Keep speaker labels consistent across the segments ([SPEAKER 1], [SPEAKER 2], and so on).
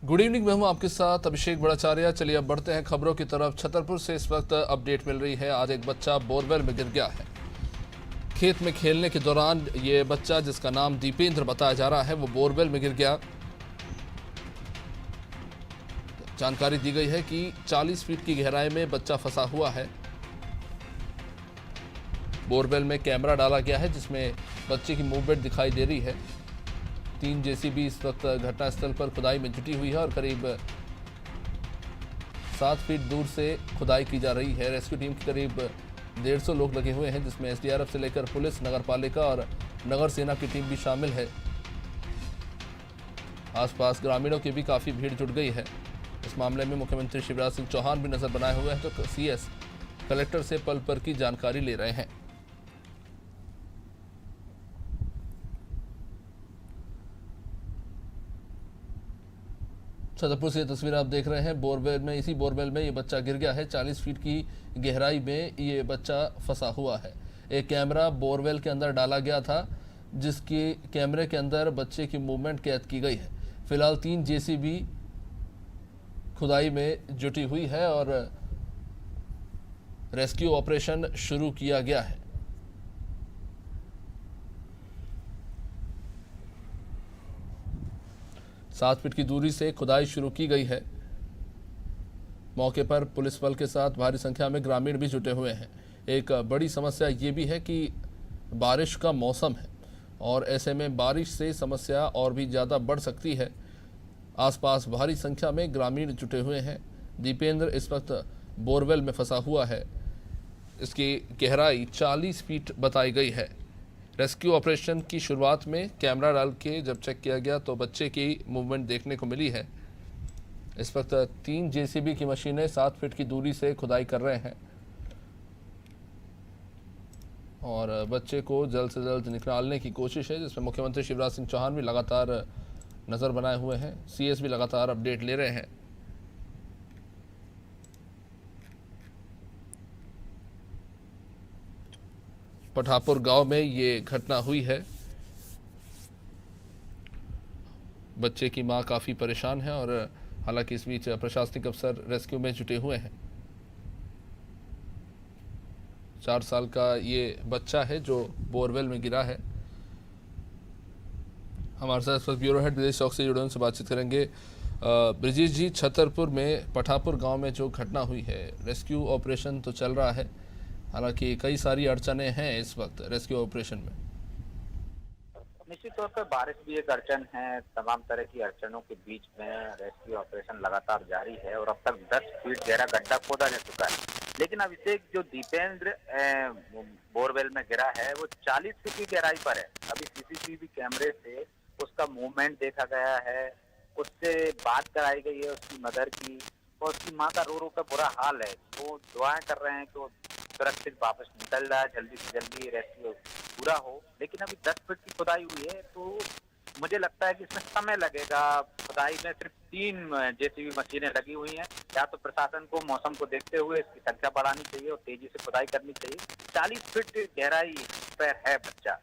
[SPEAKER 1] Good evening, मैं हूं आपके साथ अभिषेक बड़ाचार्य। चलिए अब बढ़ते हैं खबरों की तरफ। छतरपुर से इस वक्त अपडेट मिल रही है। आज एक बच्चा बोरवेल में गिर गया है। खेत में खेलने के दौरान ये बच्चा, जिसका नाम दीपेंद्र बताया जा रहा है, वो बोरवेल में गिर गया। जानकारी दी गई है कि 40 फीट की गहराई में बच्चा फंसा हुआ है। बोरवेल में कैमरा डाला गया है जिसमें बच्चे की मूवमेंट दिखाई दे रही है। 3 जेसीबी इस वक्त घटनास्थल पर खुदाई में जुटी हुई है और करीब 7 फीट दूर से खुदाई की जा रही है। रेस्क्यू टीम के करीब 150 लोग लगे हुए हैं, जिसमें एसडीआरएफ से लेकर पुलिस, नगर पालिका और नगर सेना की टीम भी शामिल है। आसपास ग्रामीणों की भी काफ़ी भीड़ जुट गई है। इस मामले में मुख्यमंत्री शिवराज सिंह चौहान भी नजर बनाए हुए हैं, तो सीएस कलेक्टर से पल पर की जानकारी ले रहे हैं। छतरपुर से ये तस्वीर आप देख रहे हैं। बोरवेल में, इसी बोरवेल में ये बच्चा गिर गया है। 40 फीट की गहराई में ये बच्चा फंसा हुआ है। एक कैमरा बोरवेल के अंदर डाला गया था, जिसकी कैमरे के अंदर बच्चे की मूवमेंट कैद की गई है। फिलहाल 3 जेसीबी खुदाई में जुटी हुई है और रेस्क्यू ऑपरेशन शुरू किया गया है। सात फीट की दूरी से खुदाई शुरू की गई है। मौके पर पुलिस बल के साथ भारी संख्या में ग्रामीण भी जुटे हुए हैं। एक बड़ी समस्या ये भी है कि बारिश का मौसम है और ऐसे में बारिश से समस्या और भी ज़्यादा बढ़ सकती है। आसपास भारी संख्या में ग्रामीण जुटे हुए हैं। दीपेंद्र इस वक्त बोरवेल में फंसा हुआ है। इसकी गहराई 40 फीट बताई गई है। रेस्क्यू ऑपरेशन की शुरुआत में कैमरा डाल के जब चेक किया गया तो बच्चे की मूवमेंट देखने को मिली है। इस वक्त 3 जेसीबी की मशीनें 7 फीट की दूरी से खुदाई कर रहे हैं और बच्चे को जल्द से जल्द निकालने की कोशिश है, जिसमें मुख्यमंत्री शिवराज सिंह चौहान भी लगातार नज़र बनाए हुए हैं। सीएस भी लगातार अपडेट ले रहे हैं। पठापुर गांव में ये घटना हुई है। बच्चे की मां काफ़ी परेशान है और हालांकि इस बीच प्रशासनिक अफसर रेस्क्यू में जुटे हुए हैं। 4 साल का ये बच्चा है जो बोरवेल में गिरा है। हमारे साथ इस वक्त ब्यूरो हेड ब्रिजेश चौक से जुड़े उनसे बातचीत करेंगे। ब्रिजेश जी, छतरपुर में पठापुर गांव में जो घटना हुई है, रेस्क्यू ऑपरेशन तो चल रहा है, हालांकि कई सारी अड़चने हैं इस वक्त रेस्क्यू ऑपरेशन में।
[SPEAKER 2] निश्चित तौर पर बारिश भी एक अड़चन है। तमाम तरह की अड़चनों के बीच में रेस्क्यू ऑपरेशन लगातार जारी है और अब तक 10 फीट गहरा गड्ढा खोदा जा चुका है। लेकिन अब इसे जो दीपेंद्र बोरवेल में गिरा है वो 40 फीट की गहराई पर है। अभी सीसीटीवी कैमरे से उसका मूवमेंट देखा गया है, उससे बात कराई गई है उसकी मदर की, और उसकी माँ का रो रो कर बुरा हाल है। वो दुआएं कर रहे हैं कि वो सुरक्षित वापस निकल जाए, जल्दी से जल्दी रेस्क्यू पूरा हो। लेकिन अभी 10 फीट की खुदाई हुई है तो मुझे लगता है कि इसमें समय लगेगा। खुदाई में सिर्फ 3 जेसीबी मशीनें लगी हुई हैं। या तो प्रशासन को मौसम को देखते हुए इसकी संख्या बढ़ानी चाहिए और तेजी से खुदाई करनी चाहिए। 40 फीट गहराई पर है बच्चा,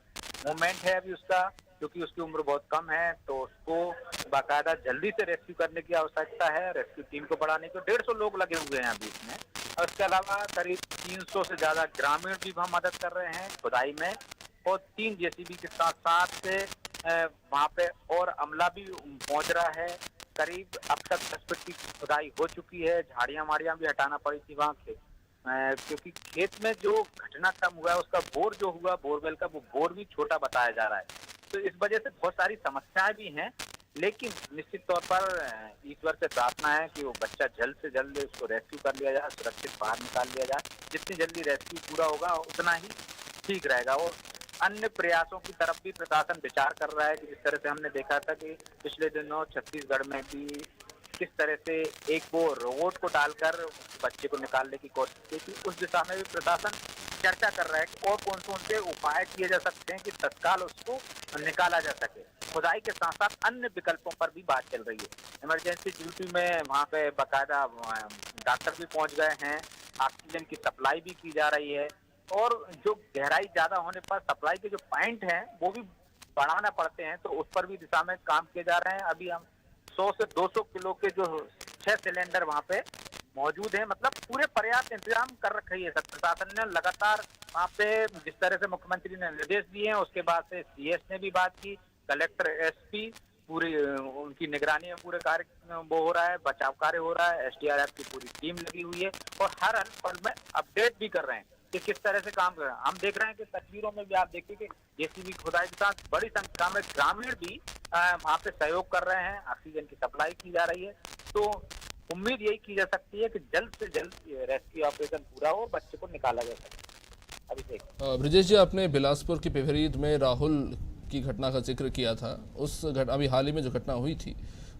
[SPEAKER 2] मूवमेंट है अभी उसका, क्योंकि उसकी उम्र बहुत कम है, तो उसको बाकायदा जल्दी से रेस्क्यू करने की आवश्यकता है। रेस्क्यू टीम को बढ़ाने को 150 लोग लगे हुए हैं अभी इसमें, और इसके अलावा करीब 300 से ज्यादा ग्रामीण भी वहाँ मदद कर रहे हैं खुदाई में, और 3 जेसीबी के साथ साथ वहाँ पे और अमला भी पहुंच रहा है। करीब अब तक 10 फीट की खुदाई हो चुकी है। झाड़ियां माड़ियां भी हटाना पड़ी थी वहाँ क्योंकि खेत में जो घटनाक्रम हुआ है उसका बोर जो हुआ बोरवेल का, वो बोर भी छोटा बताया जा रहा है। तो इस वजह से बहुत सारी समस्याएं भी हैं। लेकिन निश्चित तौर पर ईश्वर से प्रार्थना है कि वो बच्चा जल्द से जल्द उसको रेस्क्यू कर लिया जाए, सुरक्षित बाहर निकाल लिया जाए। जितनी जल्दी रेस्क्यू पूरा होगा उतना ही ठीक रहेगा। और अन्य प्रयासों की तरफ भी प्रशासन विचार कर रहा है कि जिस तरह से हमने देखा था कि पिछले दिनों छत्तीसगढ़ में भी किस तरह से एक वो रोबोट को डालकर बच्चे को निकालने की कोशिश की थी, उस दिशा में भी प्रशासन चर्चा कर रहा है कि और कौन से उनसे उपाय किए जा सकते हैं कि तत्काल उसको निकाला जा सके। खुदाई के साथ साथ अन्य विकल्पों पर भी बात चल रही है। इमरजेंसी ड्यूटी में वहाँ पे बाकायदा डॉक्टर भी पहुँच गए हैं, ऑक्सीजन की सप्लाई भी की जा रही है, और जो गहराई ज्यादा होने पर सप्लाई के जो पॉइंट हैं वो भी बढ़ाना पड़ते हैं, तो उस पर भी दिशा में काम किए जा रहे हैं। अभी हम 100 से 200 किलो के जो 6 सिलेंडर वहाँ पे मौजूद है। मतलब पूरे पर्याप्त इंतजाम कर रखे है सब प्रशासन ने लगातार वहाँ पे। जिस तरह से मुख्यमंत्री ने निर्देश दिए हैं, उसके बाद से CS ने भी बात की, कलेक्टर, SP पूरी उनकी निगरानी में पूरे कार्य वो हो रहा है, बचाव कार्य हो रहा है। SDRF की पूरी टीम लगी हुई है और हर पल में अपडेट भी कर रहे हैं कि किस तरह से काम कर रहे हैं। हम देख रहे हैं कि तस्वीरों में भी आप देखिए कि JCB खुदाई के साथ बड़ी संख्या में ग्रामीण भी वहाँ पे सहयोग कर रहे हैं। ऑक्सीजन की सप्लाई की जा रही है। तो उम्मीद यही की जा सकती है कि जल्द से जल्द रेस्क्यू ऑपरेशन पूरा हो, बच्चे को निकाला जा सके। अभिषेक,
[SPEAKER 1] ब्रिजेश जी, आपने बिलासपुर की पिपरीद में राहुल की घटना का जिक्र किया था। अभी हाल ही में जो घटना हुई थी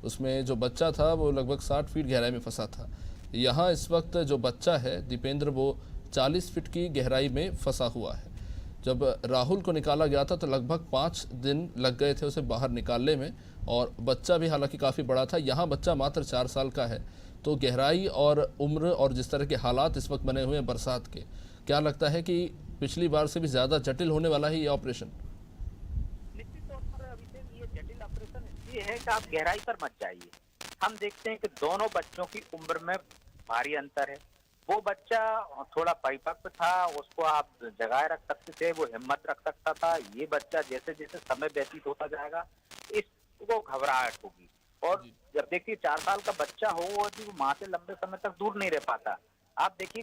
[SPEAKER 1] उसमें जो बच्चा था वो लगभग 60 फीट गहराई में फंसा था। यहाँ इस वक्त जो बच्चा है दीपेंद्र, वो 40 फीट की गहराई में फंसा हुआ है। जब राहुल को निकाला गया था तो लगभग 5 दिन लग गए थे उसे बाहर निकालने में, और बच्चा भी हालांकि काफ़ी बड़ा था। यहाँ बच्चा मात्र 4 साल का है। तो गहराई और उम्र और जिस तरह के हालात इस वक्त बने हुए हैं बरसात के, क्या लगता है कि पिछली बार से भी ज़्यादा जटिल होने वाला है ये ऑपरेशन?
[SPEAKER 2] निश्चित तौर पर अभिषेक, ये जटिल ऑपरेशन इसलिए है कि आप गहराई पर मत जाइए। हम देखते हैं कि दोनों बच्चों की उम्र में भारी अंतर है। वो बच्चा थोड़ा परिपक्व था, उसको आप जगाए रख सकते थे, वो हिम्मत रख सकता था। ये बच्चा जैसे जैसे समय व्यतीत होता जाएगा इसको घबराहट होगी। और जब देखिए 4 साल का बच्चा हो वो माँ से लंबे समय तक दूर नहीं रह पाता। आप देखिए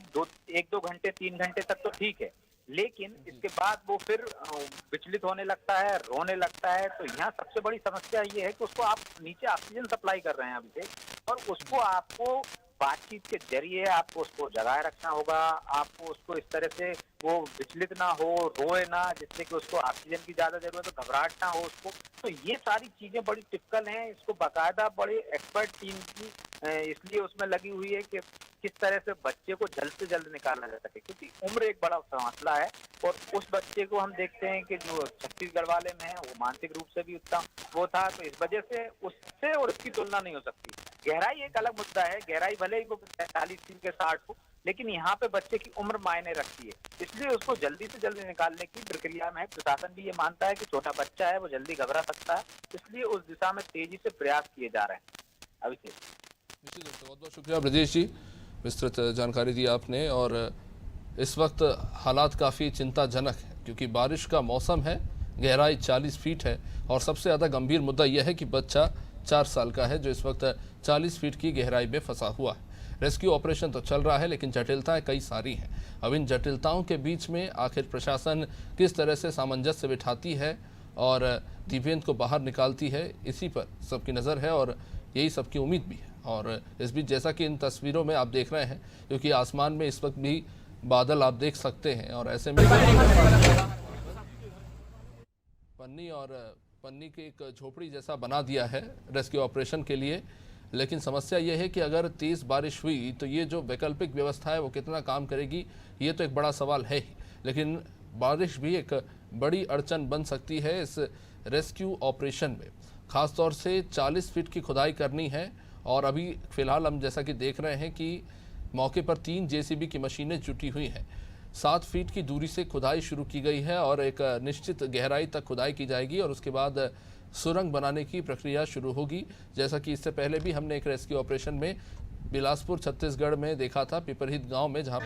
[SPEAKER 2] 1-2 घंटे 3 घंटे तक तो ठीक है, लेकिन इसके बाद वो फिर विचलित होने लगता है, रोने लगता है। तो यहाँ सबसे बड़ी समस्या ये है कि उसको आप नीचे ऑक्सीजन सप्लाई कर रहे हैं अभी से, और उसको आपको बातचीत के जरिए आपको उसको जगाए रखना होगा। आपको उसको इस तरह से वो विचलित ना हो, रोए ना, जिससे कि उसको ऑक्सीजन की ज्यादा जरूरत है, घबराहट ना हो उसको। तो ये सारी चीजें बड़ी टिपिकल हैं। इसको बाकायदा बड़ी एक्सपर्ट टीम की इसलिए उसमें लगी हुई है कि किस तरह से बच्चे को जल्द से जल्द निकाला जा सके, क्योंकि उम्र एक बड़ा मसला है। और उस बच्चे को हम देखते हैं कि जो छत्तीसगढ़ वाले में है वो मानसिक रूप से भी उतना वो था, तो इस वजह से उससे और इसकी तुलना नहीं हो सकती। गहराई एक अलग मुद्दा है, गहराई भले ही वो 45 फीट के 60 हो, लेकिन यहाँ पे बच्चे की उम्र मायने रखती है। इसलिए उसको जल्दी से जल्दी निकालने की प्रक्रिया में है। प्रशासन भी ये मानता है कि छोटा बच्चा है, वो जल्दी घबरा सकता है, इसलिए उस दिशा में तेजी से प्रयास किए जा रहे हैं। अभिषेक,
[SPEAKER 1] बहुत बहुत शुक्रिया ब्रजेश जी, विस्तृत जानकारी दी आपने। और इस वक्त हालात काफ़ी चिंताजनक है क्योंकि बारिश का मौसम है, गहराई 40 फीट है, और सबसे ज़्यादा गंभीर मुद्दा यह है कि बच्चा 4 साल का है जो इस वक्त 40 फीट की गहराई में फंसा हुआ है। रेस्क्यू ऑपरेशन तो चल रहा है लेकिन जटिलताएं कई सारी हैं। अब इन जटिलताओं के बीच में आखिर प्रशासन किस तरह से सामंजस्य बिठाती है और दीपेंद्र को बाहर निकालती है, इसी पर सबकी नज़र है और यही सबकी उम्मीद भी है। और इस बीच जैसा कि इन तस्वीरों में आप देख रहे हैं, क्योंकि आसमान में इस वक्त भी बादल आप देख सकते हैं, और ऐसे में पन्नी की एक झोपड़ी जैसा बना दिया है रेस्क्यू ऑपरेशन के लिए। लेकिन समस्या ये है कि अगर तेज़ बारिश हुई तो ये जो वैकल्पिक व्यवस्था है वो कितना काम करेगी, ये तो एक बड़ा सवाल है ही। लेकिन बारिश भी एक बड़ी अड़चन बन सकती है इस रेस्क्यू ऑपरेशन में। ख़ासतौर से 40 फीट की खुदाई करनी है, और अभी फ़िलहाल हम जैसा कि देख रहे हैं कि मौके पर 3 JCB की मशीनें जुटी हुई हैं। 7 फीट की दूरी से खुदाई शुरू की गई है और एक निश्चित गहराई तक खुदाई की जाएगी और उसके बाद सुरंग बनाने की प्रक्रिया शुरू होगी। जैसा कि इससे पहले भी हमने एक रेस्क्यू ऑपरेशन में बिलासपुर छत्तीसगढ़ में देखा था, पिपरहित गांव में, जहां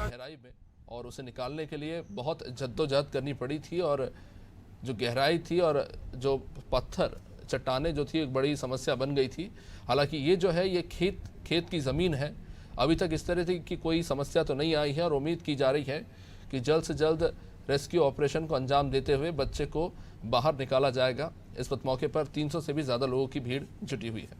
[SPEAKER 1] गहराई में, और उसे निकालने के लिए बहुत जद्दोजहद करनी पड़ी थी। और जो गहराई थी और जो पत्थर चट्टानें जो थी एक बड़ी समस्या बन गई थी। हालांकि ये जो है ये खेत की ज़मीन है, अभी तक इस तरह की कोई समस्या तो नहीं आई है, और उम्मीद की जा रही है कि जल्द से जल्द रेस्क्यू ऑपरेशन को अंजाम देते हुए बच्चे को बाहर निकाला जाएगा। इस वक्त मौके पर 300 से भी ज़्यादा लोगों की भीड़ जुटी हुई है।